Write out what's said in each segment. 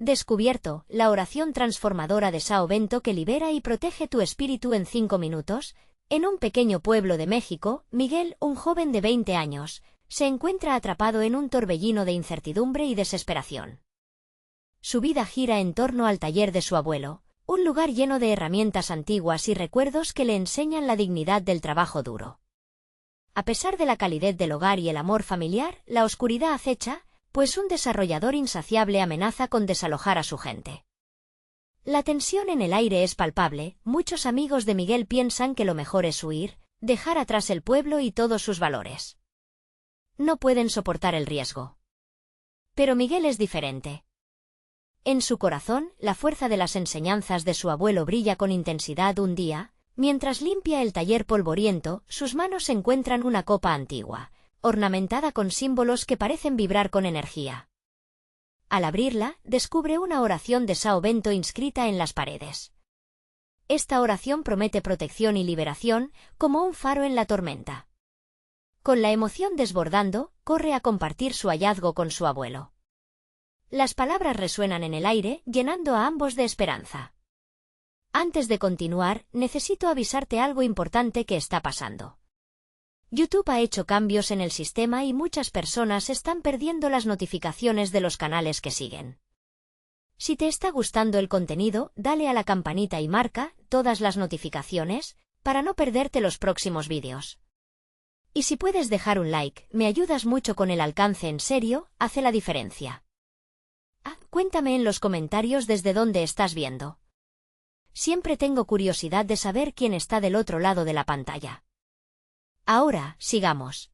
Descubierto, la oración transformadora de Sao Bento que libera y protege tu espíritu en 5 minutos. En un pequeño pueblo de México, Miguel, un joven de 20 años, se encuentra atrapado en un torbellino de incertidumbre y desesperación. Su vida gira en torno al taller de su abuelo, un lugar lleno de herramientas antiguas y recuerdos que le enseñan la dignidad del trabajo duro. A pesar de la calidez del hogar y el amor familiar, la oscuridad acecha, pues un desarrollador insaciable amenaza con desalojar a su gente. La tensión en el aire es palpable. Muchos amigos de Miguel piensan que lo mejor es huir, dejar atrás el pueblo y todos sus valores. No pueden soportar el riesgo. Pero Miguel es diferente. En su corazón, la fuerza de las enseñanzas de su abuelo brilla con intensidad. Un día, mientras limpia el taller polvoriento, sus manos encuentran una copa antigua, ornamentada con símbolos que parecen vibrar con energía. Al abrirla, descubre una oración de Sao Bento inscrita en las paredes. Esta oración promete protección y liberación, como un faro en la tormenta. Con la emoción desbordando, corre a compartir su hallazgo con su abuelo. Las palabras resuenan en el aire, llenando a ambos de esperanza. Antes de continuar, necesito avisarte algo importante que está pasando. YouTube ha hecho cambios en el sistema y muchas personas están perdiendo las notificaciones de los canales que siguen. Si te está gustando el contenido, dale a la campanita y marca todas las notificaciones para no perderte los próximos vídeos. Y si puedes dejar un like, me ayudas mucho con el alcance. En serio, hace la diferencia. Cuéntame en los comentarios desde dónde estás viendo. Siempre tengo curiosidad de saber quién está del otro lado de la pantalla. Ahora, sigamos.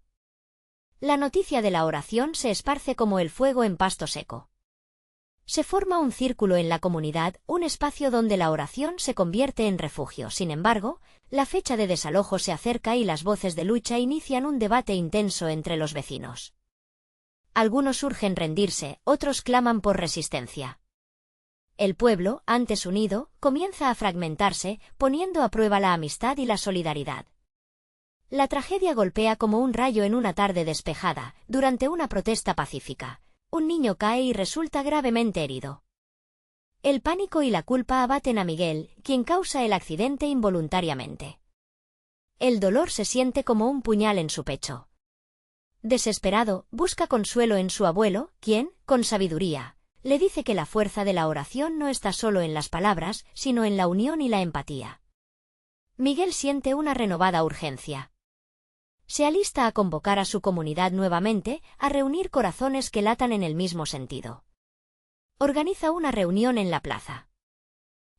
La noticia de la oración se esparce como el fuego en pasto seco. Se forma un círculo en la comunidad, un espacio donde la oración se convierte en refugio. Sin embargo, la fecha de desalojo se acerca y las voces de lucha inician un debate intenso entre los vecinos. Algunos urgen rendirse, otros claman por resistencia. El pueblo, antes unido, comienza a fragmentarse, poniendo a prueba la amistad y la solidaridad. La tragedia golpea como un rayo en una tarde despejada. Durante una protesta pacífica, un niño cae y resulta gravemente herido. El pánico y la culpa abaten a Miguel, quien causa el accidente involuntariamente. El dolor se siente como un puñal en su pecho. Desesperado, busca consuelo en su abuelo, quien, con sabiduría, le dice que la fuerza de la oración no está solo en las palabras, sino en la unión y la empatía. Miguel siente una renovada urgencia. Se alista a convocar a su comunidad nuevamente, a reunir corazones que latan en el mismo sentido. Organiza una reunión en la plaza.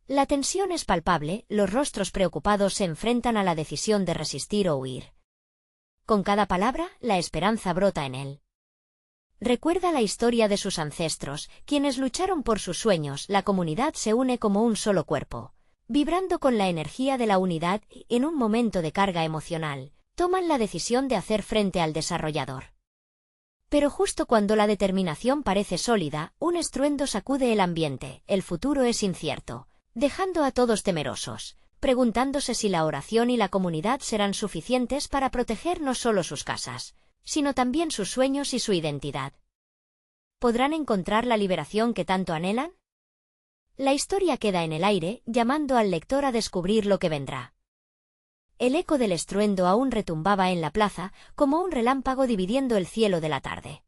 La tensión es palpable, los rostros preocupados se enfrentan a la decisión de resistir o huir. Con cada palabra, la esperanza brota en él. Recuerda la historia de sus ancestros, quienes lucharon por sus sueños. La comunidad se une como un solo cuerpo, vibrando con la energía de la unidad y, en un momento de carga emocional, toman la decisión de hacer frente al desarrollador. Pero justo cuando la determinación parece sólida, un estruendo sacude el ambiente. El futuro es incierto, dejando a todos temerosos, preguntándose si la oración y la comunidad serán suficientes para proteger no solo sus casas, sino también sus sueños y su identidad. ¿Podrán encontrar la liberación que tanto anhelan? La historia queda en el aire, llamando al lector a descubrir lo que vendrá. El eco del estruendo aún retumbaba en la plaza, como un relámpago dividiendo el cielo de la tarde.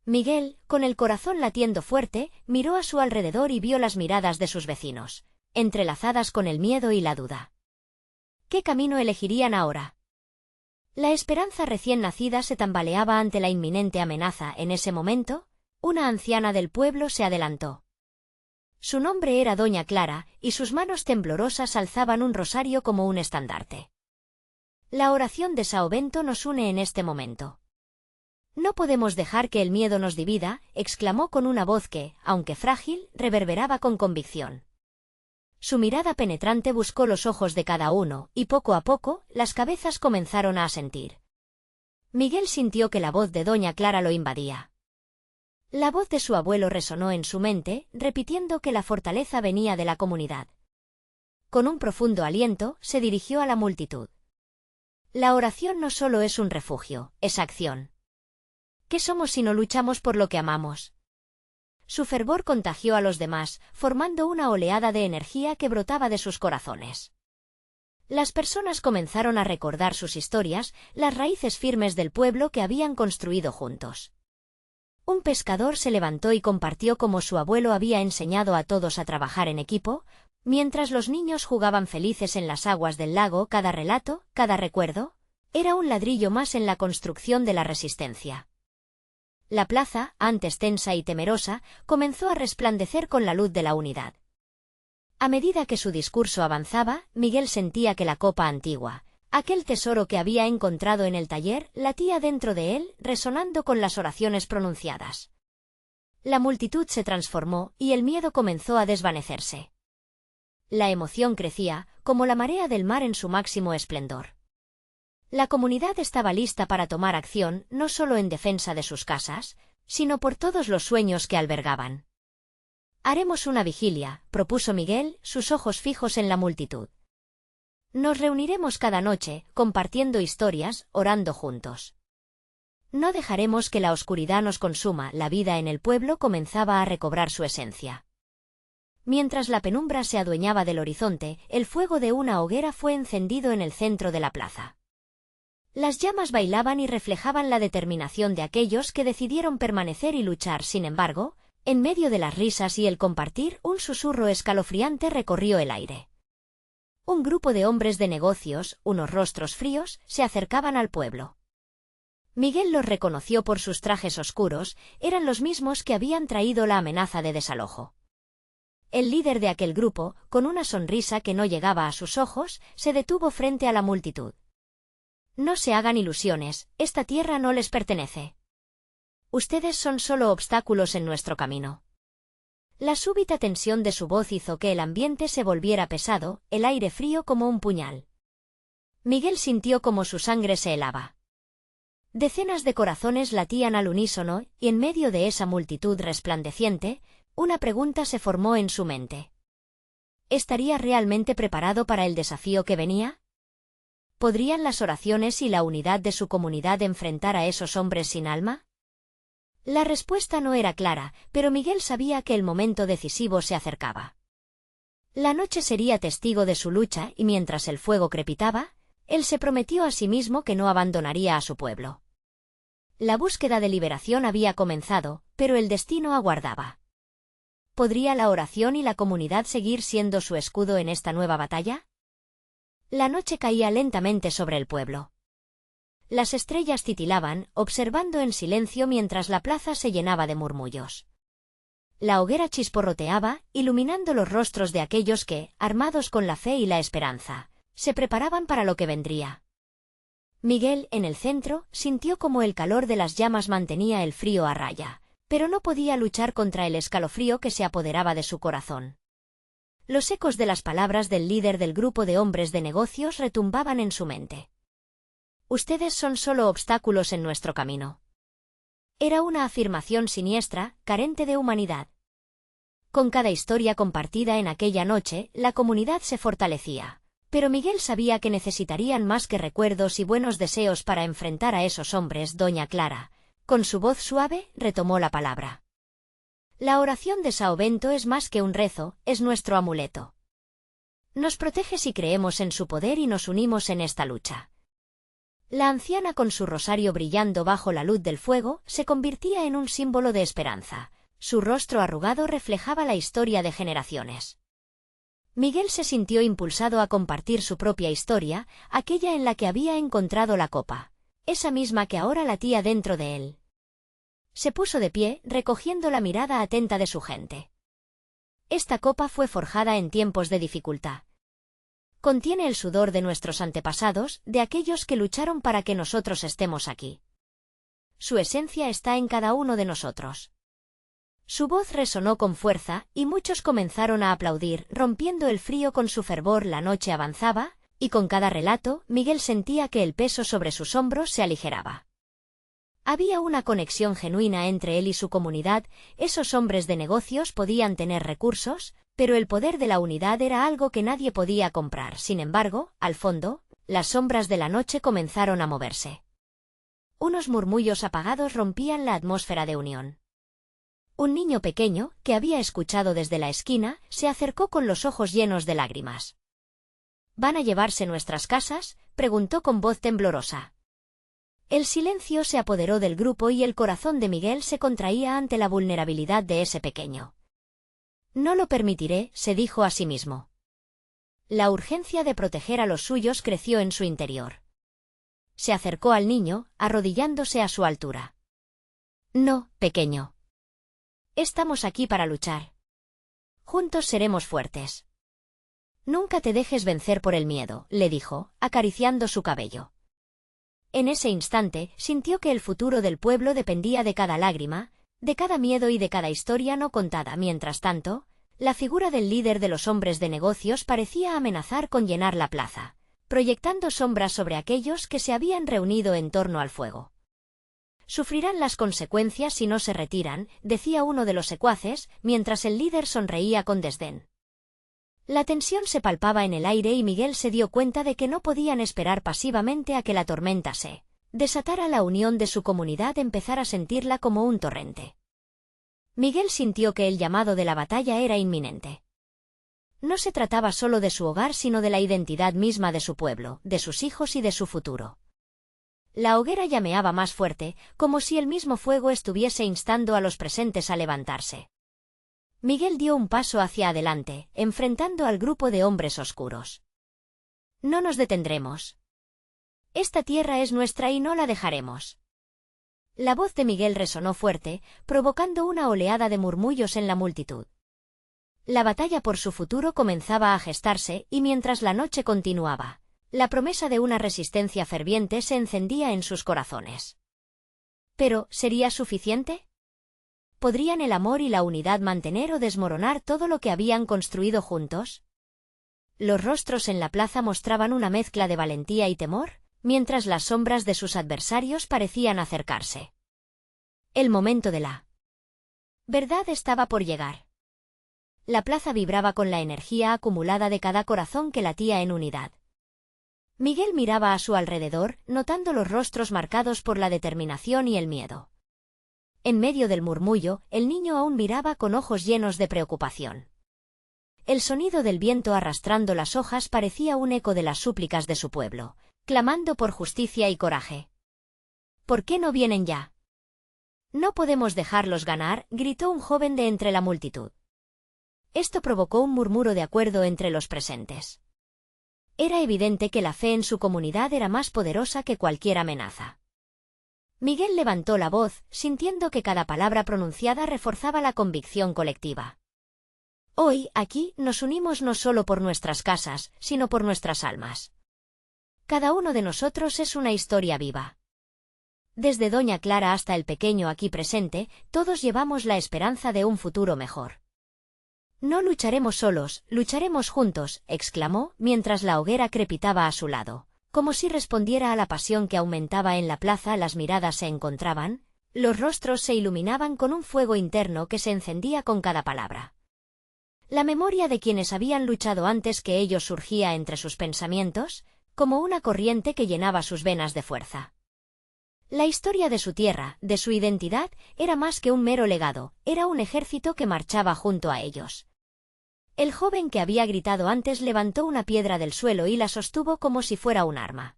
Miguel, con el corazón latiendo fuerte, miró a su alrededor y vio las miradas de sus vecinos, entrelazadas con el miedo y la duda. ¿Qué camino elegirían ahora? La esperanza recién nacida se tambaleaba ante la inminente amenaza. En ese momento, una anciana del pueblo se adelantó. Su nombre era Doña Clara, y sus manos temblorosas alzaban un rosario como un estandarte. La oración de Sao Bento nos une en este momento. No podemos dejar que el miedo nos divida, exclamó con una voz que, aunque frágil, reverberaba con convicción. Su mirada penetrante buscó los ojos de cada uno, y poco a poco, las cabezas comenzaron a asentir. Miguel sintió que la voz de Doña Clara lo invadía. La voz de su abuelo resonó en su mente, repitiendo que la fortaleza venía de la comunidad. Con un profundo aliento, se dirigió a la multitud. La oración no solo es un refugio, es acción. ¿Qué somos si no luchamos por lo que amamos? su fervor contagió a los demás, formando una oleada de energía que brotaba de sus corazones. Las personas comenzaron a recordar sus historias, las raíces firmes del pueblo que habían construido juntos. Un pescador se levantó y compartió cómo su abuelo había enseñado a todos a trabajar en equipo, mientras los niños jugaban felices en las aguas del lago. Cada relato, cada recuerdo, era un ladrillo más en la construcción de la resistencia. La plaza, antes tensa y temerosa, comenzó a resplandecer con la luz de la unidad. A medida que su discurso avanzaba, Miguel sentía que la copa antigua, aquel tesoro que había encontrado en el taller, latía dentro de él, resonando con las oraciones pronunciadas. La multitud se transformó y el miedo comenzó a desvanecerse. La emoción crecía, como la marea del mar en su máximo esplendor. La comunidad estaba lista para tomar acción, no solo en defensa de sus casas, sino por todos los sueños que albergaban. «Haremos una vigilia», propuso Miguel, sus ojos fijos en la multitud. «Nos reuniremos cada noche, compartiendo historias, orando juntos. No dejaremos que la oscuridad nos consuma». La vida en el pueblo comenzaba a recobrar su esencia. Mientras la penumbra se adueñaba del horizonte, el fuego de una hoguera fue encendido en el centro de la plaza. Las llamas bailaban y reflejaban la determinación de aquellos que decidieron permanecer y luchar. Sin embargo, en medio de las risas y el compartir, un susurro escalofriante recorrió el aire. Un grupo de hombres de negocios, unos rostros fríos, se acercaban al pueblo. Miguel los reconoció por sus trajes oscuros, eran los mismos que habían traído la amenaza de desalojo. El líder de aquel grupo, con una sonrisa que no llegaba a sus ojos, se detuvo frente a la multitud. «No se hagan ilusiones, esta tierra no les pertenece. Ustedes son solo obstáculos en nuestro camino». La súbita tensión de su voz hizo que el ambiente se volviera pesado, el aire frío como un puñal. Miguel sintió como su sangre se helaba. Decenas de corazones latían al unísono, y en medio de esa multitud resplandeciente, una pregunta se formó en su mente. ¿Estaría realmente preparado para el desafío que venía? ¿Podrían las oraciones y la unidad de su comunidad enfrentar a esos hombres sin alma? La respuesta no era clara, pero Miguel sabía que el momento decisivo se acercaba. La noche sería testigo de su lucha y mientras el fuego crepitaba, él se prometió a sí mismo que no abandonaría a su pueblo. La búsqueda de liberación había comenzado, pero el destino aguardaba. ¿Podría la oración y la comunidad seguir siendo su escudo en esta nueva batalla? La noche caía lentamente sobre el pueblo. Las estrellas titilaban, observando en silencio mientras la plaza se llenaba de murmullos. La hoguera chisporroteaba, iluminando los rostros de aquellos que, armados con la fe y la esperanza, se preparaban para lo que vendría. Miguel, en el centro, sintió como el calor de las llamas mantenía el frío a raya, pero no podía luchar contra el escalofrío que se apoderaba de su corazón. Los ecos de las palabras del líder del grupo de hombres de negocios retumbaban en su mente. «Ustedes son solo obstáculos en nuestro camino». Era una afirmación siniestra, carente de humanidad. Con cada historia compartida en aquella noche, la comunidad se fortalecía, pero Miguel sabía que necesitarían más que recuerdos y buenos deseos para enfrentar a esos hombres. Doña Clara, con su voz suave, retomó la palabra. «La oración de São Bento es más que un rezo, es nuestro amuleto. Nos protege si creemos en su poder y nos unimos en esta lucha». La anciana, con su rosario brillando bajo la luz del fuego, se convertía en un símbolo de esperanza. Su rostro arrugado reflejaba la historia de generaciones. Miguel se sintió impulsado a compartir su propia historia, aquella en la que había encontrado la copa, esa misma que ahora latía dentro de él. Se puso de pie, recogiendo la mirada atenta de su gente. Esta copa fue forjada en tiempos de dificultad. Contiene el sudor de nuestros antepasados, de aquellos que lucharon para que nosotros estemos aquí. Su esencia está en cada uno de nosotros. Su voz resonó con fuerza, y muchos comenzaron a aplaudir, rompiendo el frío con su fervor. La noche avanzaba, y con cada relato, Miguel sentía que el peso sobre sus hombros se aligeraba. Había una conexión genuina entre él y su comunidad. Esos hombres de negocios podían tener recursos, pero el poder de la unidad era algo que nadie podía comprar. Sin embargo, al fondo, las sombras de la noche comenzaron a moverse. Unos murmullos apagados rompían la atmósfera de unión. Un niño pequeño, que había escuchado desde la esquina, se acercó con los ojos llenos de lágrimas. ¿Van a llevarse nuestras casas?, preguntó con voz temblorosa. El silencio se apoderó del grupo y el corazón de Miguel se contraía ante la vulnerabilidad de ese pequeño. No lo permitiré, se dijo a sí mismo. La urgencia de proteger a los suyos creció en su interior. Se acercó al niño, arrodillándose a su altura. No, pequeño. Estamos aquí para luchar. Juntos seremos fuertes. Nunca te dejes vencer por el miedo, le dijo, acariciando su cabello. En ese instante, sintió que el futuro del pueblo dependía de cada lágrima, de cada miedo y de cada historia no contada. Mientras tanto, la figura del líder de los hombres de negocios parecía amenazar con llenar la plaza, proyectando sombras sobre aquellos que se habían reunido en torno al fuego. Sufrirán las consecuencias si no se retiran, decía uno de los secuaces, mientras el líder sonreía con desdén. La tensión se palpaba en el aire y Miguel se dio cuenta de que no podían esperar pasivamente a que la tormenta se desatara. La unión de su comunidad empezara a sentirla como un torrente. Miguel sintió que el llamado de la batalla era inminente. No se trataba solo de su hogar sino de la identidad misma de su pueblo, de sus hijos y de su futuro. La hoguera llameaba más fuerte, como si el mismo fuego estuviese instando a los presentes a levantarse. Miguel dio un paso hacia adelante, enfrentando al grupo de hombres oscuros. No nos detendremos. Esta tierra es nuestra y no la dejaremos. La voz de Miguel resonó fuerte, provocando una oleada de murmullos en la multitud. La batalla por su futuro comenzaba a gestarse y mientras la noche continuaba, la promesa de una resistencia ferviente se encendía en sus corazones. Pero, ¿sería suficiente? ¿Podrían el amor y la unidad mantener o desmoronar todo lo que habían construido juntos? Los rostros en la plaza mostraban una mezcla de valentía y temor, mientras las sombras de sus adversarios parecían acercarse. El momento de la verdad estaba por llegar. La plaza vibraba con la energía acumulada de cada corazón que latía en unidad. Miguel miraba a su alrededor, notando los rostros marcados por la determinación y el miedo. En medio del murmullo, el niño aún miraba con ojos llenos de preocupación. El sonido del viento arrastrando las hojas parecía un eco de las súplicas de su pueblo, clamando por justicia y coraje. ¿Por qué no vienen ya? No podemos dejarlos ganar, gritó un joven de entre la multitud. Esto provocó un murmuro de acuerdo entre los presentes. Era evidente que la fe en su comunidad era más poderosa que cualquier amenaza. Miguel levantó la voz, sintiendo que cada palabra pronunciada reforzaba la convicción colectiva. Hoy, aquí, nos unimos no solo por nuestras casas, sino por nuestras almas. Cada uno de nosotros es una historia viva. Desde Doña Clara hasta el pequeño aquí presente, todos llevamos la esperanza de un futuro mejor. No lucharemos solos, lucharemos juntos, exclamó, mientras la hoguera crepitaba a su lado. Como si respondiera a la pasión que aumentaba en la plaza. Las miradas se encontraban, los rostros se iluminaban con un fuego interno que se encendía con cada palabra. La memoria de quienes habían luchado antes que ellos surgía entre sus pensamientos, como una corriente que llenaba sus venas de fuerza. La historia de su tierra, de su identidad, era más que un mero legado, era un ejército que marchaba junto a ellos. El joven que había gritado antes levantó una piedra del suelo y la sostuvo como si fuera un arma.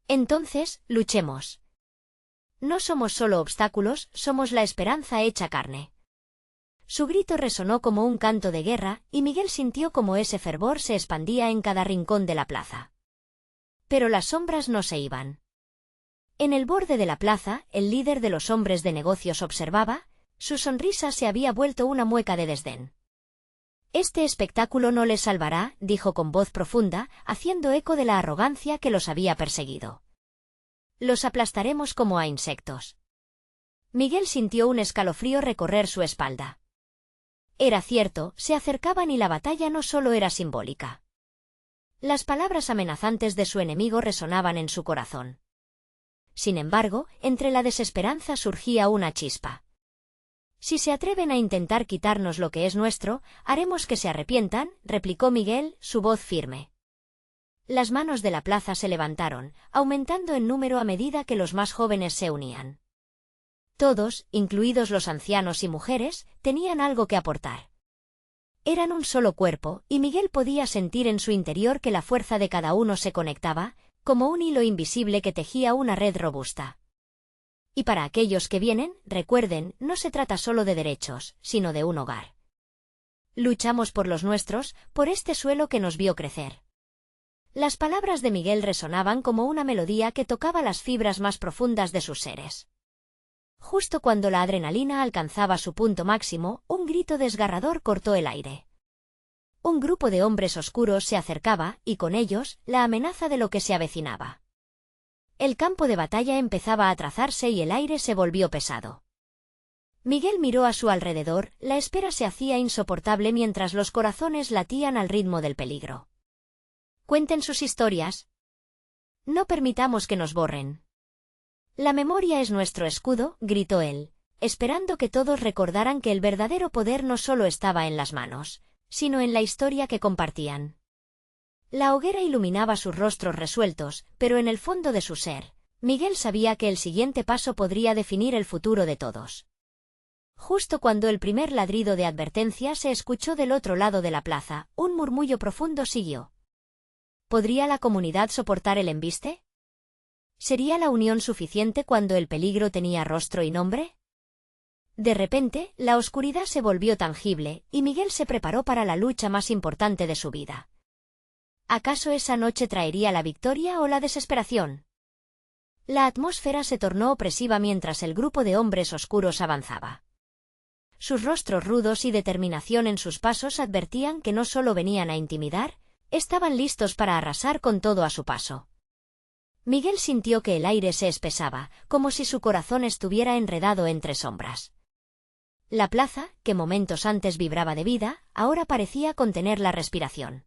Entonces, luchemos. No somos solo obstáculos, somos la esperanza hecha carne. Su grito resonó como un canto de guerra, y Miguel sintió como ese fervor se expandía en cada rincón de la plaza. Pero las sombras no se iban. En el borde de la plaza, el líder de los hombres de negocios observaba, su sonrisa se había vuelto una mueca de desdén. Este espectáculo no les salvará, dijo con voz profunda, haciendo eco de la arrogancia que los había perseguido. Los aplastaremos como a insectos. Miguel sintió un escalofrío recorrer su espalda. Era cierto, se acercaban y la batalla no solo era simbólica. Las palabras amenazantes de su enemigo resonaban en su corazón. Sin embargo, entre la desesperanza surgía una chispa. Si se atreven a intentar quitarnos lo que es nuestro, haremos que se arrepientan, replicó Miguel, su voz firme. Las manos de la plaza se levantaron, aumentando en número a medida que los más jóvenes se unían. Todos, incluidos los ancianos y mujeres, tenían algo que aportar. Eran un solo cuerpo, y Miguel podía sentir en su interior que la fuerza de cada uno se conectaba, como un hilo invisible que tejía una red robusta. Y para aquellos que vienen, recuerden, no se trata solo de derechos, sino de un hogar. Luchamos por los nuestros, por este suelo que nos vio crecer. Las palabras de Miguel resonaban como una melodía que tocaba las fibras más profundas de sus seres. Justo cuando la adrenalina alcanzaba su punto máximo, un grito desgarrador cortó el aire. Un grupo de hombres oscuros se acercaba, y con ellos, la amenaza de lo que se avecinaba. El campo de batalla empezaba a trazarse y el aire se volvió pesado. Miguel miró a su alrededor, la espera se hacía insoportable mientras los corazones latían al ritmo del peligro. Cuenten sus historias. No permitamos que nos borren. La memoria es nuestro escudo, gritó él, esperando que todos recordaran que el verdadero poder no solo estaba en las manos, sino en la historia que compartían. La hoguera iluminaba sus rostros resueltos, pero en el fondo de su ser, Miguel sabía que el siguiente paso podría definir el futuro de todos. Justo cuando el primer ladrido de advertencia se escuchó del otro lado de la plaza, un murmullo profundo siguió. ¿Podría la comunidad soportar el embiste? ¿Sería la unión suficiente cuando el peligro tenía rostro y nombre? De repente, la oscuridad se volvió tangible, y Miguel se preparó para la lucha más importante de su vida. ¿Acaso esa noche traería la victoria o la desesperación? La atmósfera se tornó opresiva mientras el grupo de hombres oscuros avanzaba. Sus rostros rudos y determinación en sus pasos advertían que no solo venían a intimidar, estaban listos para arrasar con todo a su paso. Miguel sintió que el aire se espesaba, como si su corazón estuviera enredado entre sombras. La plaza, que momentos antes vibraba de vida, ahora parecía contener la respiración.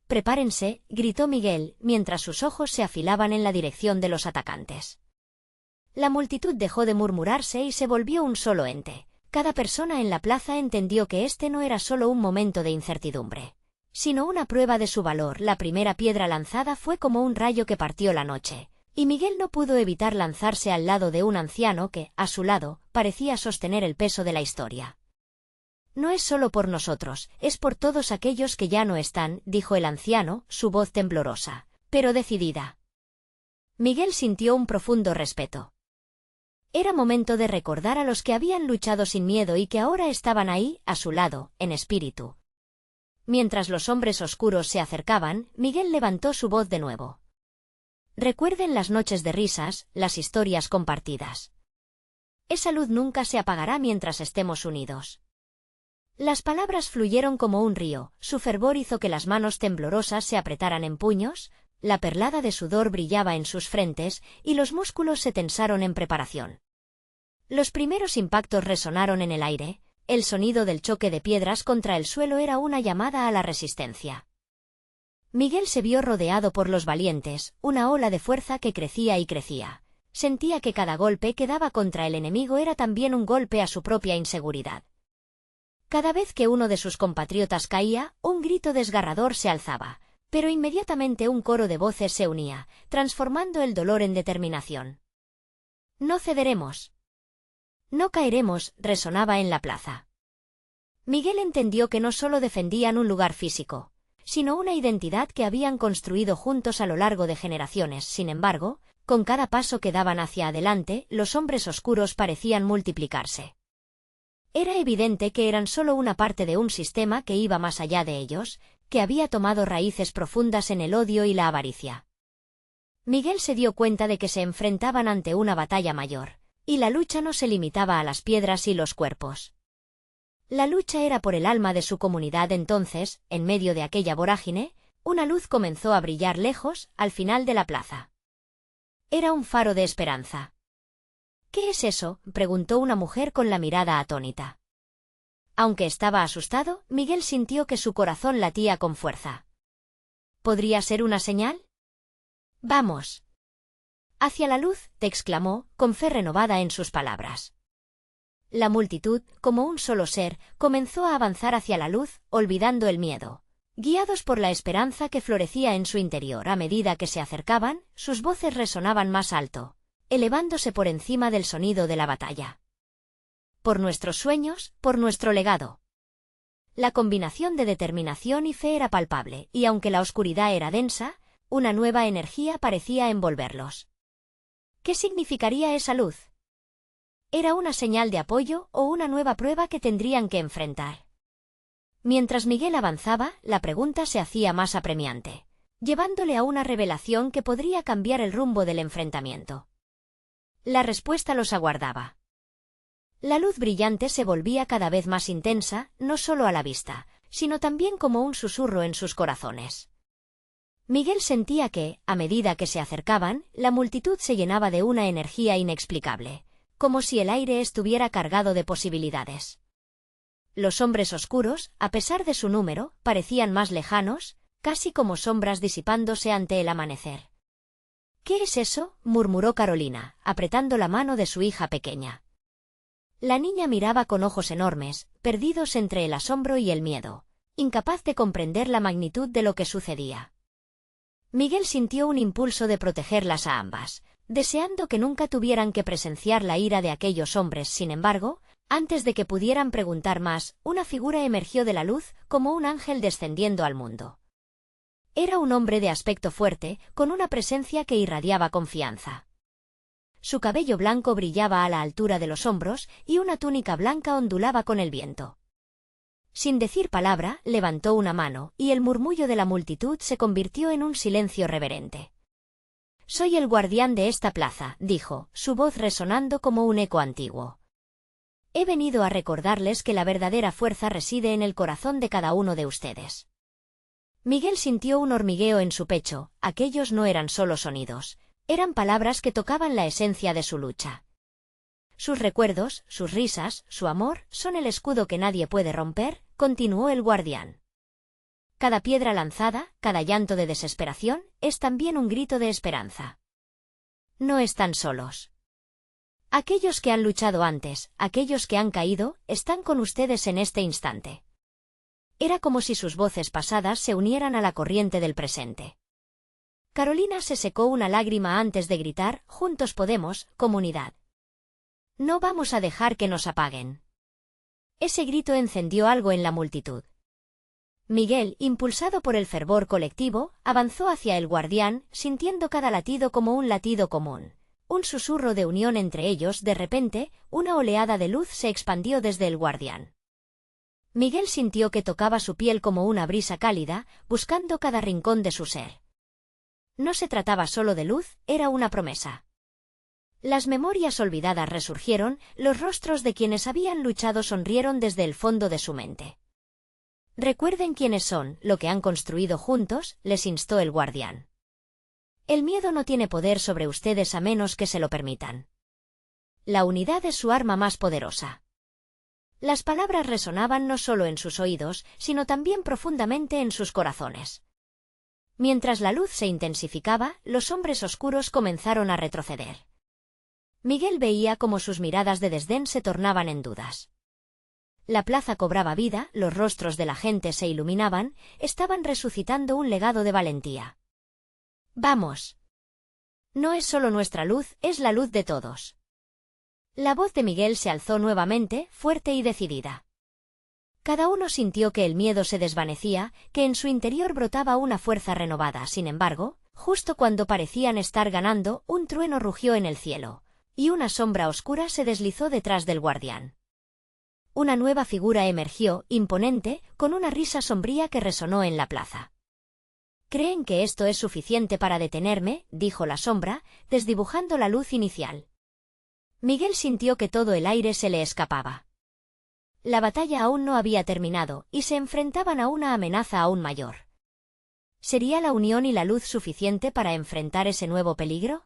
«Prepárense», gritó Miguel, mientras sus ojos se afilaban en la dirección de los atacantes. La multitud dejó de murmurarse y se volvió un solo ente. Cada persona en la plaza entendió que este no era solo un momento de incertidumbre, sino una prueba de su valor. La primera piedra lanzada fue como un rayo que partió la noche, y Miguel no pudo evitar lanzarse al lado de un anciano que, a su lado, parecía sostener el peso de la historia. «No es solo por nosotros, es por todos aquellos que ya no están», dijo el anciano, su voz temblorosa, pero decidida. Miguel sintió un profundo respeto. Era momento de recordar a los que habían luchado sin miedo y que ahora estaban ahí, a su lado, en espíritu. Mientras los hombres oscuros se acercaban, Miguel levantó su voz de nuevo. «Recuerden las noches de risas, las historias compartidas. Esa luz nunca se apagará mientras estemos unidos». Las palabras fluyeron como un río, su fervor hizo que las manos temblorosas se apretaran en puños, la perlada de sudor brillaba en sus frentes, y los músculos se tensaron en preparación. Los primeros impactos resonaron en el aire. El sonido del choque de piedras contra el suelo era una llamada a la resistencia. Miguel se vio rodeado por los valientes, una ola de fuerza que crecía y crecía. Sentía que cada golpe que daba contra el enemigo era también un golpe a su propia inseguridad. Cada vez que uno de sus compatriotas caía, un grito desgarrador se alzaba, pero inmediatamente un coro de voces se unía, transformando el dolor en determinación. «No cederemos. No caeremos», resonaba en la plaza. Miguel entendió que no solo defendían un lugar físico, sino una identidad que habían construido juntos a lo largo de generaciones. Sin embargo, con cada paso que daban hacia adelante, los hombres oscuros parecían multiplicarse. Era evidente que eran solo una parte de un sistema que iba más allá de ellos, que había tomado raíces profundas en el odio y la avaricia. Miguel se dio cuenta de que se enfrentaban ante una batalla mayor. Y la lucha no se limitaba a las piedras y los cuerpos. La lucha era por el alma de su comunidad. Entonces, en medio de aquella vorágine, una luz comenzó a brillar lejos, al final de la plaza. Era un faro de esperanza. «¿Qué es eso?», preguntó una mujer con la mirada atónita. Aunque estaba asustado, Miguel sintió que su corazón latía con fuerza. «¿Podría ser una señal? Vamos». «Hacia la luz», te exclamó, con fe renovada en sus palabras. La multitud, como un solo ser, comenzó a avanzar hacia la luz, olvidando el miedo, guiados por la esperanza que florecía en su interior. A medida que se acercaban, sus voces resonaban más alto. elevándose por encima del sonido de la batalla. Por nuestros sueños, por nuestro legado. La combinación de determinación y fe era palpable, y aunque la oscuridad era densa, una nueva energía parecía envolverlos. ¿Qué significaría esa luz? ¿Era una señal de apoyo o una nueva prueba que tendrían que enfrentar? Mientras Miguel avanzaba, la pregunta se hacía más apremiante, llevándole a una revelación que podría cambiar el rumbo del enfrentamiento. La respuesta los aguardaba. La luz brillante se volvía cada vez más intensa, no solo a la vista, sino también como un susurro en sus corazones. Miguel sentía que, a medida que se acercaban, la multitud se llenaba de una energía inexplicable, como si el aire estuviera cargado de posibilidades. Los hombres oscuros, a pesar de su número, parecían más lejanos, casi como sombras disipándose ante el amanecer. «¿Qué es eso?», murmuró Carolina, apretando la mano de su hija pequeña. La niña miraba con ojos enormes, perdidos entre el asombro y el miedo, incapaz de comprender la magnitud de lo que sucedía. Miguel sintió un impulso de protegerlas a ambas, deseando que nunca tuvieran que presenciar la ira de aquellos hombres. Sin embargo, antes de que pudieran preguntar más, una figura emergió de la luz, como un ángel descendiendo al mundo. Era un hombre de aspecto fuerte, con una presencia que irradiaba confianza. Su cabello blanco brillaba a la altura de los hombros y una túnica blanca ondulaba con el viento. Sin decir palabra, levantó una mano, y el murmullo de la multitud se convirtió en un silencio reverente. «Soy el guardián de esta plaza», dijo, su voz resonando como un eco antiguo. «He venido a recordarles que la verdadera fuerza reside en el corazón de cada uno de ustedes». Miguel sintió un hormigueo en su pecho. Aquellos no eran solo sonidos. Eran palabras que tocaban la esencia de su lucha. Sus recuerdos, sus risas, su amor, son el escudo que nadie puede romper, continuó el guardián. Cada piedra lanzada, cada llanto de desesperación, es también un grito de esperanza. No están solos. Aquellos que han luchado antes, aquellos que han caído, están con ustedes en este instante. Era como si sus voces pasadas se unieran a la corriente del presente. Carolina se secó una lágrima antes de gritar: «Juntos podemos, comunidad. No vamos a dejar que nos apaguen». Ese grito encendió algo en la multitud. Miguel, impulsado por el fervor colectivo, avanzó hacia el guardián, sintiendo cada latido como un latido común. Un susurro de unión entre ellos. De repente, una oleada de luz se expandió desde el guardián. Miguel sintió que tocaba su piel como una brisa cálida, buscando cada rincón de su ser. No se trataba solo de luz, era una promesa. Las memorias olvidadas resurgieron, los rostros de quienes habían luchado sonrieron desde el fondo de su mente. «Recuerden quiénes son, lo que han construido juntos», les instó el guardián. «El miedo no tiene poder sobre ustedes a menos que se lo permitan. La unidad es su arma más poderosa». Las palabras resonaban no solo en sus oídos, sino también profundamente en sus corazones. Mientras la luz se intensificaba, los hombres oscuros comenzaron a retroceder. Miguel veía cómo sus miradas de desdén se tornaban en dudas. La plaza cobraba vida, los rostros de la gente se iluminaban, estaban resucitando un legado de valentía. «Vamos. No es solo nuestra luz, es la luz de todos». La voz de Miguel se alzó nuevamente, fuerte y decidida. Cada uno sintió que el miedo se desvanecía, que en su interior brotaba una fuerza renovada. Sin embargo, justo cuando parecían estar ganando, un trueno rugió en el cielo, y una sombra oscura se deslizó detrás del guardián. Una nueva figura emergió, imponente, con una risa sombría que resonó en la plaza. «¿Creen que esto es suficiente para detenerme?», dijo la sombra, desdibujando la luz inicial. Miguel sintió que todo el aire se le escapaba. La batalla aún no había terminado, y se enfrentaban a una amenaza aún mayor. ¿Sería la unión y la luz suficiente para enfrentar ese nuevo peligro?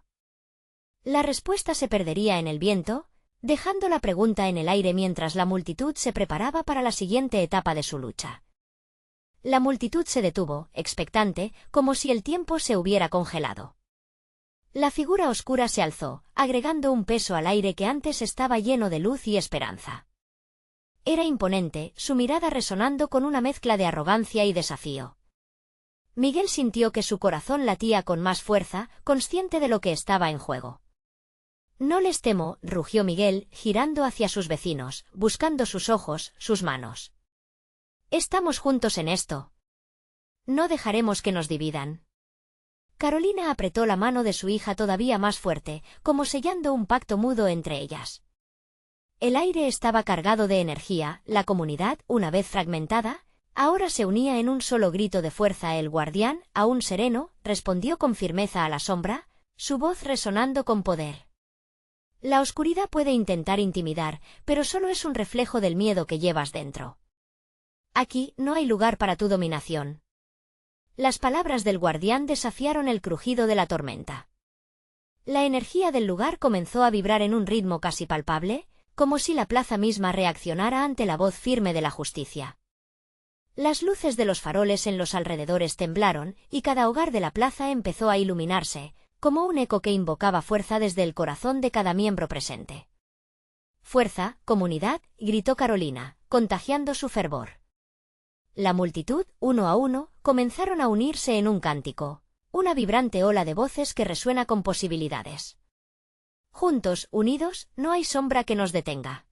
La respuesta se perdería en el viento, dejando la pregunta en el aire mientras la multitud se preparaba para la siguiente etapa de su lucha. La multitud se detuvo, expectante, como si el tiempo se hubiera congelado. La figura oscura se alzó, agregando un peso al aire que antes estaba lleno de luz y esperanza. Era imponente, su mirada resonando con una mezcla de arrogancia y desafío. Miguel sintió que su corazón latía con más fuerza, consciente de lo que estaba en juego. No les temo, rugió Miguel, girando hacia sus vecinos, buscando sus ojos, sus manos. Estamos juntos en esto. No dejaremos que nos dividan. Carolina apretó la mano de su hija todavía más fuerte, como sellando un pacto mudo entre ellas. El aire estaba cargado de energía, la comunidad, una vez fragmentada, ahora se unía en un solo grito de fuerza. El guardián, aún sereno, respondió con firmeza a la sombra, su voz resonando con poder. La oscuridad puede intentar intimidar, pero solo es un reflejo del miedo que llevas dentro. Aquí no hay lugar para tu dominación. Las palabras del guardián desafiaron el crujido de la tormenta. La energía del lugar comenzó a vibrar en un ritmo casi palpable, como si la plaza misma reaccionara ante la voz firme de la justicia. Las luces de los faroles en los alrededores temblaron, y cada hogar de la plaza empezó a iluminarse, como un eco que invocaba fuerza desde el corazón de cada miembro presente. «Fuerza, comunidad», gritó Carolina, contagiando su fervor. La multitud, uno a uno, comenzaron a unirse en un cántico, una vibrante ola de voces que resuena con posibilidades. Juntos, unidos, no hay sombra que nos detenga.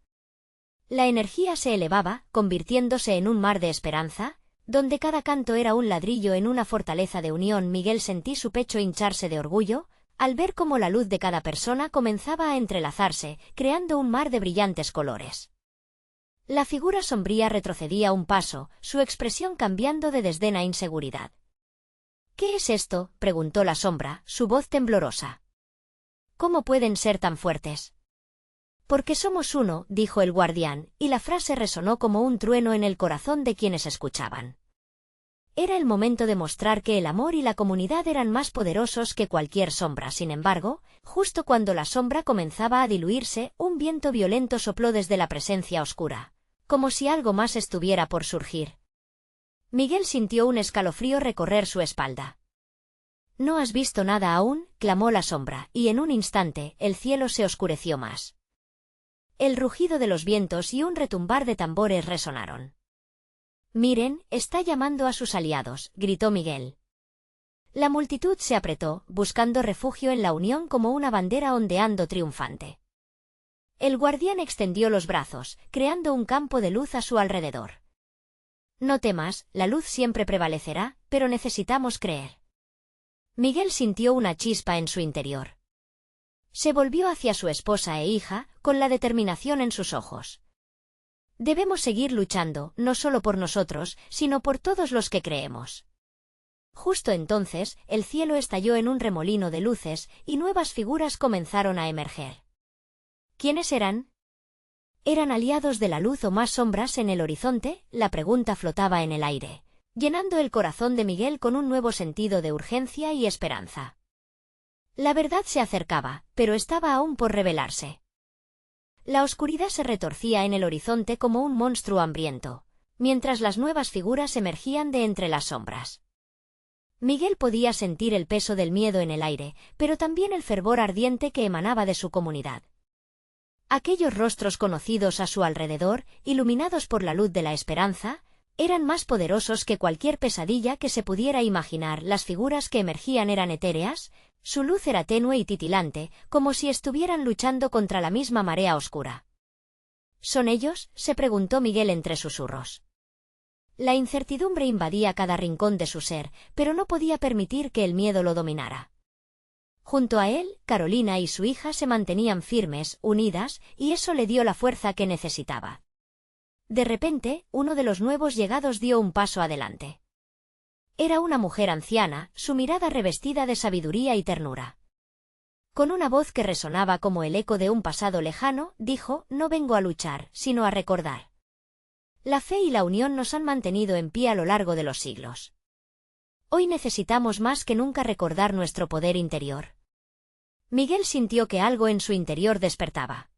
La energía se elevaba, convirtiéndose en un mar de esperanza, donde cada canto era un ladrillo en una fortaleza de unión. Miguel sentí su pecho hincharse de orgullo, al ver cómo la luz de cada persona comenzaba a entrelazarse, creando un mar de brillantes colores. La figura sombría retrocedía un paso, su expresión cambiando de desdén a inseguridad. «¿Qué es esto?», preguntó la sombra, su voz temblorosa. «¿Cómo pueden ser tan fuertes?». «Porque somos uno», dijo el guardián, y la frase resonó como un trueno en el corazón de quienes escuchaban. Era el momento de mostrar que el amor y la comunidad eran más poderosos que cualquier sombra. Sin embargo, justo cuando la sombra comenzaba a diluirse, un viento violento sopló desde la presencia oscura, como si algo más estuviera por surgir. Miguel sintió un escalofrío recorrer su espalda. «¿No has visto nada aún?», clamó la sombra, y en un instante, el cielo se oscureció más. El rugido de los vientos y un retumbar de tambores resonaron. «Miren, está llamando a sus aliados», gritó Miguel. La multitud se apretó, buscando refugio en la unión como una bandera ondeando triunfante. El guardián extendió los brazos, creando un campo de luz a su alrededor. «No temas, la luz siempre prevalecerá, pero necesitamos creer». Miguel sintió una chispa en su interior. Se volvió hacia su esposa e hija, con la determinación en sus ojos. «Debemos seguir luchando, no solo por nosotros, sino por todos los que creemos». Justo entonces, el cielo estalló en un remolino de luces, y nuevas figuras comenzaron a emerger. ¿Quiénes eran? ¿Eran aliados de la luz o más sombras en el horizonte? La pregunta flotaba en el aire, llenando el corazón de Miguel con un nuevo sentido de urgencia y esperanza. La verdad se acercaba, pero estaba aún por revelarse. La oscuridad se retorcía en el horizonte como un monstruo hambriento, mientras las nuevas figuras emergían de entre las sombras. Miguel podía sentir el peso del miedo en el aire, pero también el fervor ardiente que emanaba de su comunidad. Aquellos rostros conocidos a su alrededor, iluminados por la luz de la esperanza, eran más poderosos que cualquier pesadilla que se pudiera imaginar. Las figuras que emergían eran etéreas, su luz era tenue y titilante, como si estuvieran luchando contra la misma marea oscura. ¿Son ellos?, se preguntó Miguel entre susurros. La incertidumbre invadía cada rincón de su ser, pero no podía permitir que el miedo lo dominara. Junto a él, Carolina y su hija se mantenían firmes, unidas, y eso le dio la fuerza que necesitaba. De repente, uno de los nuevos llegados dio un paso adelante. Era una mujer anciana, su mirada revestida de sabiduría y ternura. Con una voz que resonaba como el eco de un pasado lejano, dijo: «No vengo a luchar, sino a recordar. La fe y la unión nos han mantenido en pie a lo largo de los siglos. Hoy necesitamos más que nunca recordar nuestro poder interior». Miguel sintió que algo en su interior despertaba.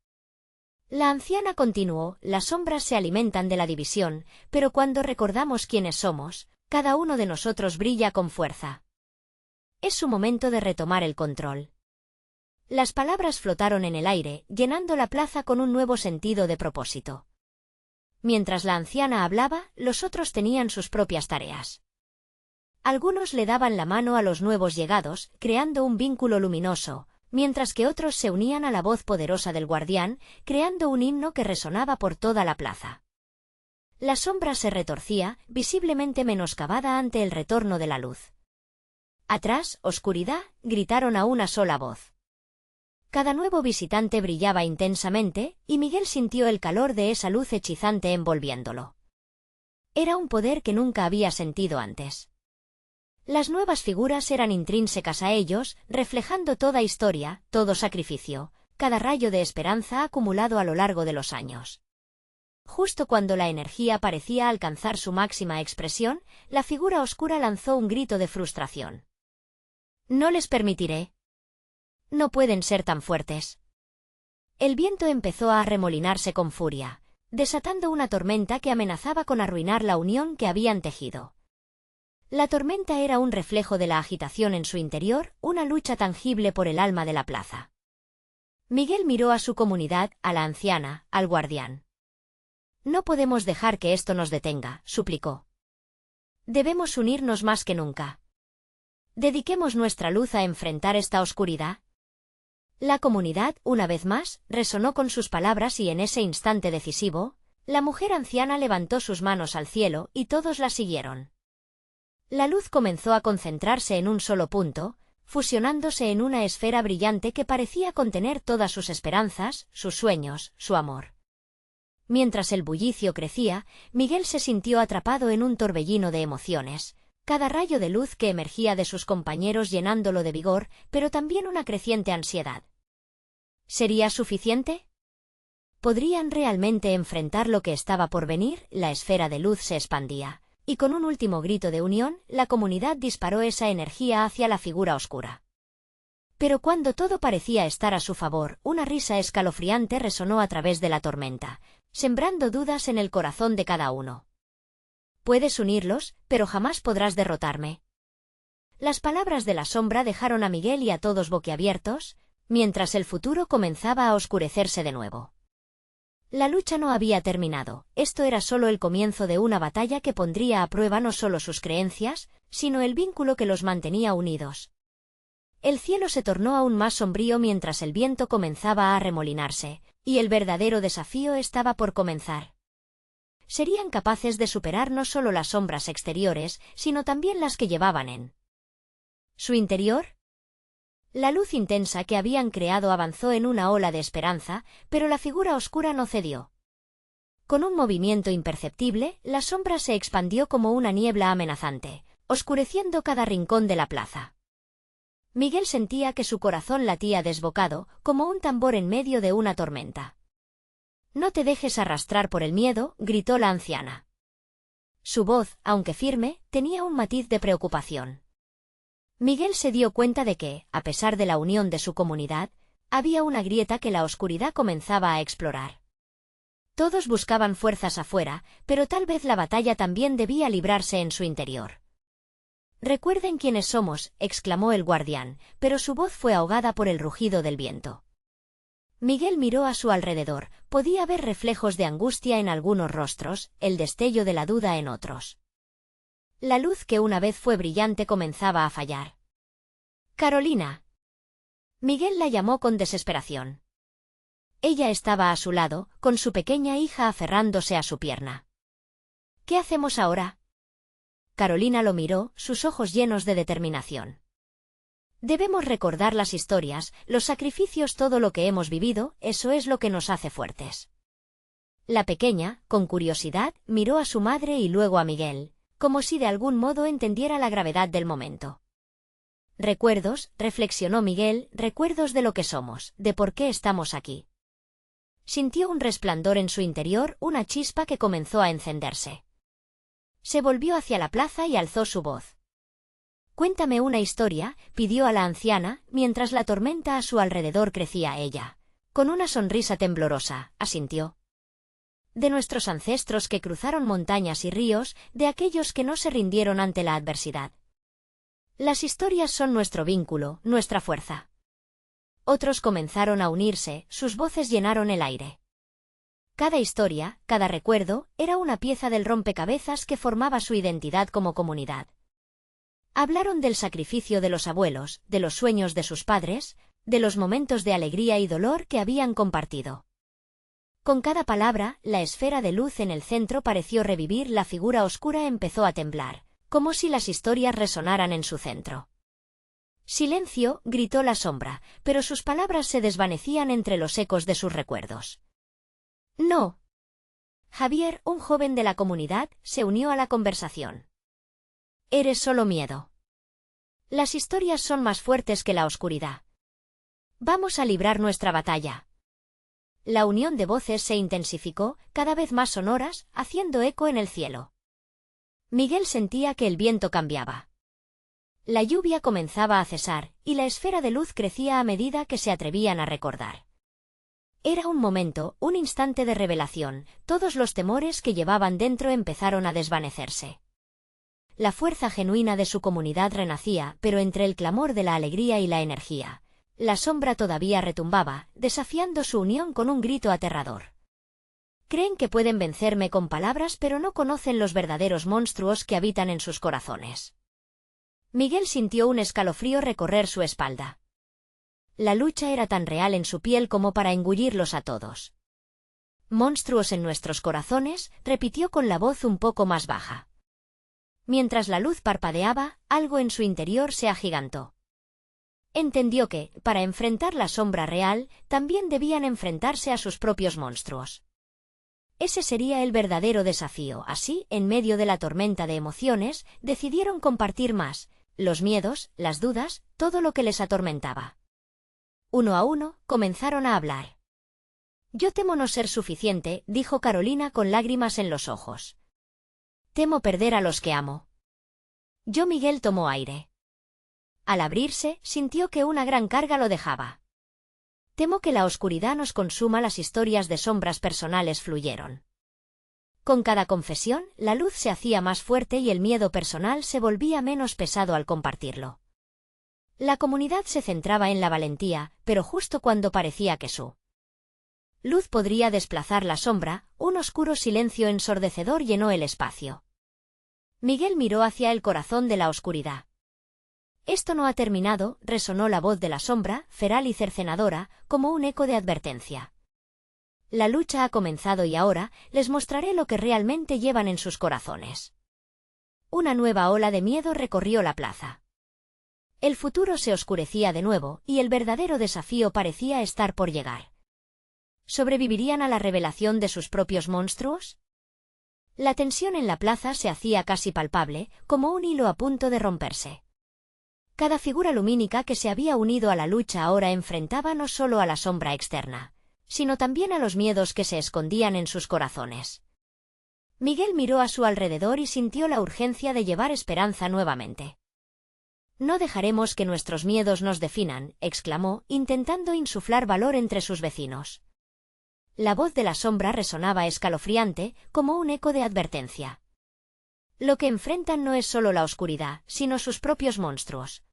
La anciana continuó: «Las sombras se alimentan de la división, pero cuando recordamos quiénes somos, cada uno de nosotros brilla con fuerza. Es su momento de retomar el control». Las palabras flotaron en el aire, llenando la plaza con un nuevo sentido de propósito. Mientras la anciana hablaba, los otros tenían sus propias tareas. Algunos le daban la mano a los nuevos llegados, creando un vínculo luminoso, mientras que otros se unían a la voz poderosa del guardián, creando un himno que resonaba por toda la plaza. La sombra se retorcía, visiblemente menoscabada ante el retorno de la luz. Atrás, oscuridad, gritaron a una sola voz. Cada nuevo visitante brillaba intensamente, y Miguel sintió el calor de esa luz hechizante envolviéndolo. Era un poder que nunca había sentido antes. Las nuevas figuras eran intrínsecas a ellos, reflejando toda historia, todo sacrificio, cada rayo de esperanza acumulado a lo largo de los años. Justo cuando la energía parecía alcanzar su máxima expresión, la figura oscura lanzó un grito de frustración. «No les permitiré. No pueden ser tan fuertes». El viento empezó a arremolinarse con furia, desatando una tormenta que amenazaba con arruinar la unión que habían tejido. La tormenta era un reflejo de la agitación en su interior, una lucha tangible por el alma de la plaza. Miguel miró a su comunidad, a la anciana, al guardián. «No podemos dejar que esto nos detenga», suplicó. «Debemos unirnos más que nunca. Dediquemos nuestra luz a enfrentar esta oscuridad». La comunidad, una vez más, resonó con sus palabras y en ese instante decisivo, la mujer anciana levantó sus manos al cielo y todos la siguieron. La luz comenzó a concentrarse en un solo punto, fusionándose en una esfera brillante que parecía contener todas sus esperanzas, sus sueños, su amor. Mientras el bullicio crecía, Miguel se sintió atrapado en un torbellino de emociones, cada rayo de luz que emergía de sus compañeros llenándolo de vigor, pero también una creciente ansiedad. ¿Sería suficiente? ¿Podrían realmente enfrentar lo que estaba por venir? La esfera de luz se expandía, y con un último grito de unión, la comunidad disparó esa energía hacia la figura oscura. Pero cuando todo parecía estar a su favor, una risa escalofriante resonó a través de la tormenta, sembrando dudas en el corazón de cada uno. «Puedes unirlos, pero jamás podrás derrotarme». Las palabras de la sombra dejaron a Miguel y a todos boquiabiertos, mientras el futuro comenzaba a oscurecerse de nuevo. La lucha no había terminado, esto era solo el comienzo de una batalla que pondría a prueba no solo sus creencias, sino el vínculo que los mantenía unidos. El cielo se tornó aún más sombrío mientras el viento comenzaba a arremolinarse, y el verdadero desafío estaba por comenzar. Serían capaces de superar no solo las sombras exteriores, sino también las que llevaban en su interior. La luz intensa que habían creado avanzó en una ola de esperanza, pero la figura oscura no cedió. Con un movimiento imperceptible, la sombra se expandió como una niebla amenazante, oscureciendo cada rincón de la plaza. Miguel sentía que su corazón latía desbocado, como un tambor en medio de una tormenta. «No te dejes arrastrar por el miedo», gritó la anciana. Su voz, aunque firme, tenía un matiz de preocupación. Miguel se dio cuenta de que, a pesar de la unión de su comunidad, había una grieta que la oscuridad comenzaba a explorar. Todos buscaban fuerzas afuera, pero tal vez la batalla también debía librarse en su interior. «Recuerden quiénes somos», exclamó el guardián, pero su voz fue ahogada por el rugido del viento. Miguel miró a su alrededor, podía ver reflejos de angustia en algunos rostros, el destello de la duda en otros. La luz que una vez fue brillante comenzaba a fallar. «Carolina». Miguel la llamó con desesperación. Ella estaba a su lado, con su pequeña hija aferrándose a su pierna. «¿Qué hacemos ahora?». Carolina lo miró, sus ojos llenos de determinación. «Debemos recordar las historias, los sacrificios, todo lo que hemos vivido, eso es lo que nos hace fuertes». La pequeña, con curiosidad, miró a su madre y luego a Miguel, como si de algún modo entendiera la gravedad del momento. «Recuerdos», reflexionó Miguel, «recuerdos de lo que somos, de por qué estamos aquí». Sintió un resplandor en su interior, una chispa que comenzó a encenderse. Se volvió hacia la plaza y alzó su voz. «Cuéntame una historia», pidió a la anciana, mientras la tormenta a su alrededor crecía. Ella, con una sonrisa temblorosa, asintió. «De nuestros ancestros que cruzaron montañas y ríos, de aquellos que no se rindieron ante la adversidad. Las historias son nuestro vínculo, nuestra fuerza». Otros comenzaron a unirse, sus voces llenaron el aire. Cada historia, cada recuerdo, era una pieza del rompecabezas que formaba su identidad como comunidad. Hablaron del sacrificio de los abuelos, de los sueños de sus padres, de los momentos de alegría y dolor que habían compartido. Con cada palabra, la esfera de luz en el centro pareció revivir, la figura oscura empezó a temblar, como si las historias resonaran en su centro. «Silencio», gritó la sombra, pero sus palabras se desvanecían entre los ecos de sus recuerdos. «No». Javier, un joven de la comunidad, se unió a la conversación. «Eres solo miedo. Las historias son más fuertes que la oscuridad. Vamos a librar nuestra batalla». La unión de voces se intensificó, cada vez más sonoras, haciendo eco en el cielo. Miguel sentía que el viento cambiaba. La lluvia comenzaba a cesar, y la esfera de luz crecía a medida que se atrevían a recordar. Era un momento, un instante de revelación, todos los temores que llevaban dentro empezaron a desvanecerse. La fuerza genuina de su comunidad renacía, pero entre el clamor de la alegría y la energía, la sombra todavía retumbaba, desafiando su unión con un grito aterrador. Creen que pueden vencerme con palabras, pero no conocen los verdaderos monstruos que habitan en sus corazones. Miguel sintió un escalofrío recorrer su espalda. La lucha era tan real en su piel como para engullirlos a todos. «Monstruos en nuestros corazones», repitió con la voz un poco más baja. Mientras la luz parpadeaba, algo en su interior se agigantó. Entendió que, para enfrentar la sombra real, también debían enfrentarse a sus propios monstruos. Ese sería el verdadero desafío. Así, en medio de la tormenta de emociones, decidieron compartir más, los miedos, las dudas, todo lo que les atormentaba. Uno a uno, comenzaron a hablar. «Yo temo no ser suficiente», dijo Carolina con lágrimas en los ojos. «Temo perder a los que amo». Yo Miguel tomó aire. Al abrirse, sintió que una gran carga lo dejaba. «Temo que la oscuridad nos consuma». Las historias de sombras personales fluyeron. Con cada confesión, la luz se hacía más fuerte y el miedo personal se volvía menos pesado al compartirlo. La comunidad se centraba en la valentía, pero justo cuando parecía que su luz podría desplazar la sombra, un oscuro silencio ensordecedor llenó el espacio. Miguel miró hacia el corazón de la oscuridad. «Esto no ha terminado», resonó la voz de la sombra, feral y cercenadora, como un eco de advertencia. «La lucha ha comenzado y ahora les mostraré lo que realmente llevan en sus corazones». Una nueva ola de miedo recorrió la plaza. El futuro se oscurecía de nuevo, y el verdadero desafío parecía estar por llegar. ¿Sobrevivirían a la revelación de sus propios monstruos? La tensión en la plaza se hacía casi palpable, como un hilo a punto de romperse. Cada figura lumínica que se había unido a la lucha ahora enfrentaba no solo a la sombra externa, sino también a los miedos que se escondían en sus corazones. Miguel miró a su alrededor y sintió la urgencia de llevar esperanza nuevamente. «No dejaremos que nuestros miedos nos definan», exclamó, intentando insuflar valor entre sus vecinos. La voz de la sombra resonaba escalofriante, como un eco de advertencia. Lo que enfrentan no es solo la oscuridad, sino sus propios monstruos.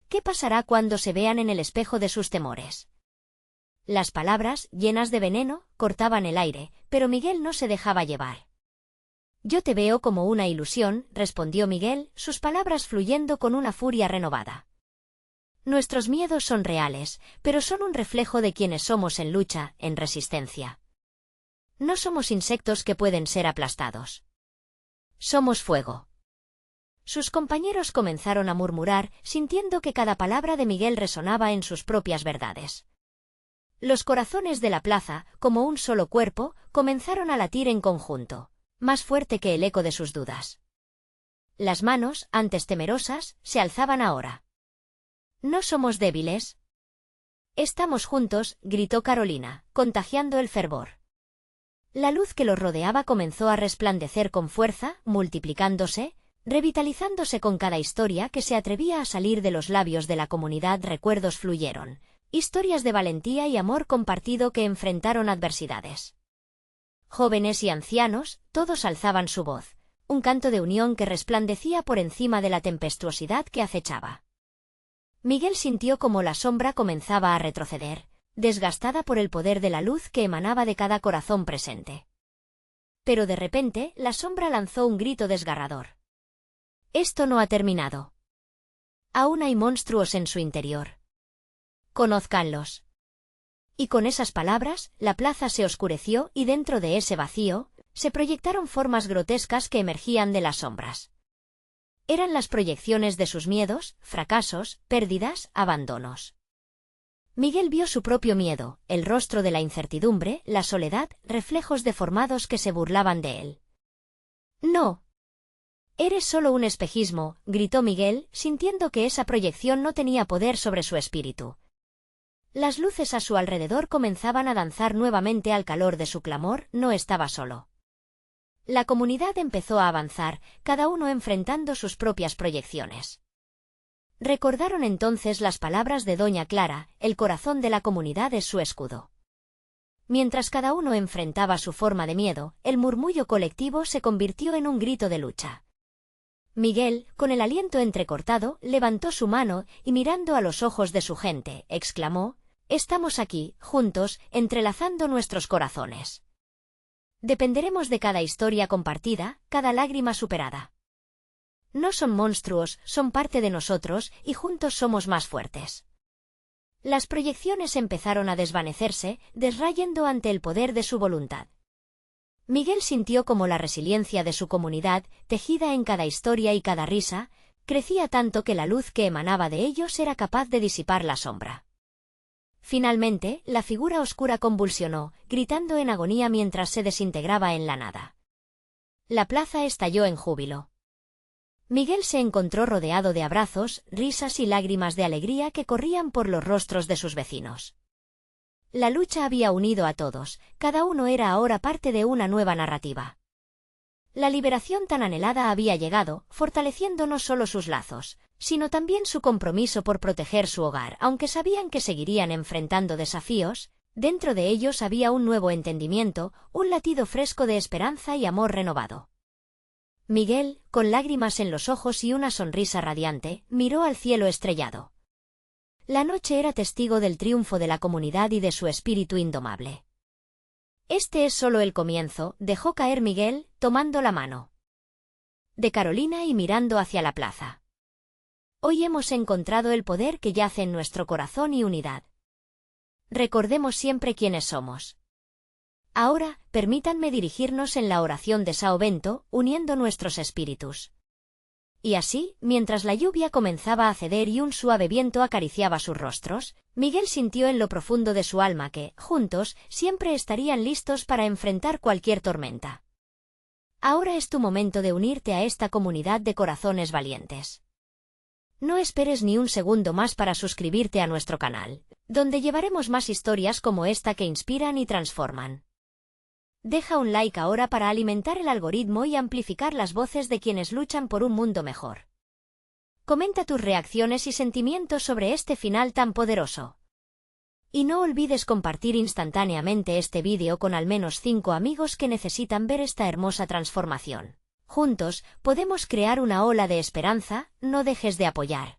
¿Qué pasará cuando se vean en el espejo de sus temores? Las palabras, llenas de veneno, cortaban el aire, pero Miguel no se dejaba llevar. «Yo te veo como una ilusión», respondió Miguel, sus palabras fluyendo con una furia renovada. «Nuestros miedos son reales, pero son un reflejo de quienes somos en lucha, en resistencia. No somos insectos que pueden ser aplastados. Somos fuego». Sus compañeros comenzaron a murmurar, sintiendo que cada palabra de Miguel resonaba en sus propias verdades. Los corazones de la plaza, como un solo cuerpo, comenzaron a latir en conjunto, más fuerte que el eco de sus dudas. Las manos, antes temerosas, se alzaban ahora. «No somos débiles. Estamos juntos», gritó Carolina, contagiando el fervor. La luz que los rodeaba comenzó a resplandecer con fuerza, multiplicándose, revitalizándose con cada historia que se atrevía a salir de los labios de la comunidad. Recuerdos fluyeron, historias de valentía y amor compartido que enfrentaron adversidades. Jóvenes y ancianos, todos alzaban su voz, un canto de unión que resplandecía por encima de la tempestuosidad que acechaba. Miguel sintió como la sombra comenzaba a retroceder, desgastada por el poder de la luz que emanaba de cada corazón presente. Pero de repente, la sombra lanzó un grito desgarrador. «Esto no ha terminado. Aún hay monstruos en su interior. Conózcanlos. Y con esas palabras, la plaza se oscureció y dentro de ese vacío, se proyectaron formas grotescas que emergían de las sombras. Eran las proyecciones de sus miedos, fracasos, pérdidas, abandonos. Miguel vio su propio miedo, el rostro de la incertidumbre, la soledad, reflejos deformados que se burlaban de él. «No. Eres solo un espejismo», gritó Miguel, sintiendo que esa proyección no tenía poder sobre su espíritu. Las luces a su alrededor comenzaban a danzar nuevamente al calor de su clamor, no estaba solo. La comunidad empezó a avanzar, cada uno enfrentando sus propias proyecciones. Recordaron entonces las palabras de doña Clara: el corazón de la comunidad es su escudo. Mientras cada uno enfrentaba su forma de miedo, el murmullo colectivo se convirtió en un grito de lucha. Miguel, con el aliento entrecortado, levantó su mano y mirando a los ojos de su gente, exclamó: «Estamos aquí, juntos, entrelazando nuestros corazones. Dependeremos de cada historia compartida, cada lágrima superada. No son monstruos, son parte de nosotros, y juntos somos más fuertes». Las proyecciones empezaron a desvanecerse, desrayendo ante el poder de su voluntad. Miguel sintió como la resiliencia de su comunidad, tejida en cada historia y cada risa, crecía tanto que la luz que emanaba de ellos era capaz de disipar la sombra. Finalmente, la figura oscura convulsionó, gritando en agonía mientras se desintegraba en la nada. La plaza estalló en júbilo. Miguel se encontró rodeado de abrazos, risas y lágrimas de alegría que corrían por los rostros de sus vecinos. La lucha había unido a todos, cada uno era ahora parte de una nueva narrativa. La liberación tan anhelada había llegado, fortaleciendo no solo sus lazos, sino también su compromiso por proteger su hogar. Aunque sabían que seguirían enfrentando desafíos, dentro de ellos había un nuevo entendimiento, un latido fresco de esperanza y amor renovado. Miguel, con lágrimas en los ojos y una sonrisa radiante, miró al cielo estrellado. La noche era testigo del triunfo de la comunidad y de su espíritu indomable. «Este es solo el comienzo», dejó caer Miguel, tomando la mano de Carolina y mirando hacia la plaza. «Hoy hemos encontrado el poder que yace en nuestro corazón y unidad. Recordemos siempre quiénes somos. Ahora, permítanme dirigirnos en la oración de São Bento, uniendo nuestros espíritus». Y así, mientras la lluvia comenzaba a ceder y un suave viento acariciaba sus rostros, Miguel sintió en lo profundo de su alma que, juntos, siempre estarían listos para enfrentar cualquier tormenta. Ahora es tu momento de unirte a esta comunidad de corazones valientes. No esperes ni un segundo más para suscribirte a nuestro canal, donde llevaremos más historias como esta que inspiran y transforman. Deja un like ahora para alimentar el algoritmo y amplificar las voces de quienes luchan por un mundo mejor. Comenta tus reacciones y sentimientos sobre este final tan poderoso. Y no olvides compartir instantáneamente este vídeo con al menos 5 amigos que necesitan ver esta hermosa transformación. Juntos, podemos crear una ola de esperanza, no dejes de apoyar.